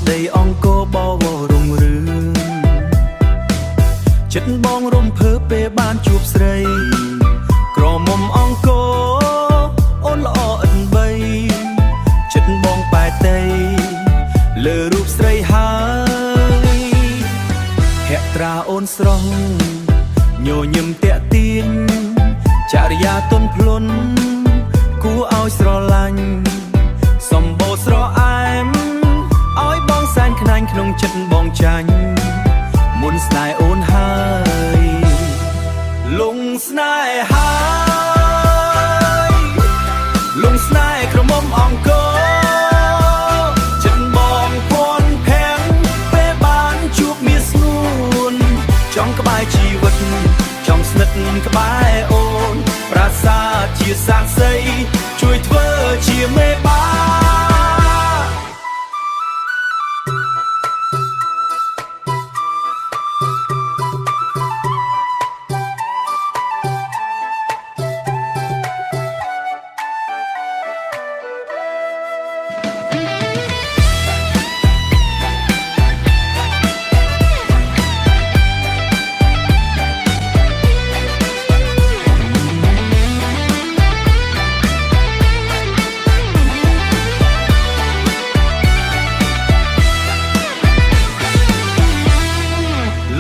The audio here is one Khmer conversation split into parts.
ដីអង្គរបវររុងរឿងចិត្តបងរំភើបពេលបានជួបស្រីក្រមុំអង្គរអូនល្អឥតបីចិត្តបងបែកតីលើរូបស្រីហើយហេត្រាអូនស្រស់ញញឹមតាក់ទាញចរិយាទន់ភ្លន់គួរឲ្យស្រឡាញ់សម្បូរស្រអែមឲ្យបងសែនខ្នាញ់ក្នុងចិត្តបងចាញ់មុនស្នេហ៍អូនហើយលងស្នេហាលងស្នេហ៍ក្រមុំអង្គរចិត្តបងពាន់ភាំងពេលបានជួបមាសស្ងួនចង់ក្បែរជីវិតចង់ស្និទ្ធក្បែរអូនប្រាសាទជាសាក្សីជួយធ្វើជាមេបា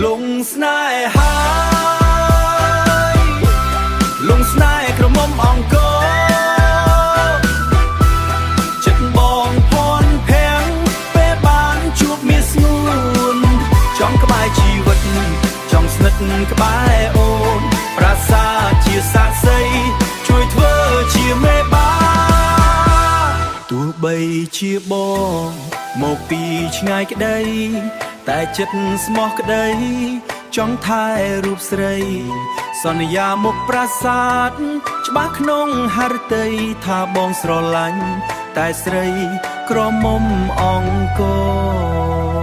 លងស្នេហាលងស្នេហ៍ក្រមុំអង្គរចិត្តបងពាន់ភាំងពេលបានជួបមាសស្ងួនចង់ក្បែរជីវិតចង់ស្និទ្ធក្បែរអូនប្រាសាទជាសាក្សីជួយធ្វើជាមេបាទោះបីជាបងមកពីឆ្ងាយក្តីតែចិត្តស្មោះក្តីចង់ថែរូបស្រីសន្យាមុខប្រាសាទច្បាស់ក្នុងហឫទ័យថាបងស្រឡាញ់តែស្រីក្រមុំអង្គរ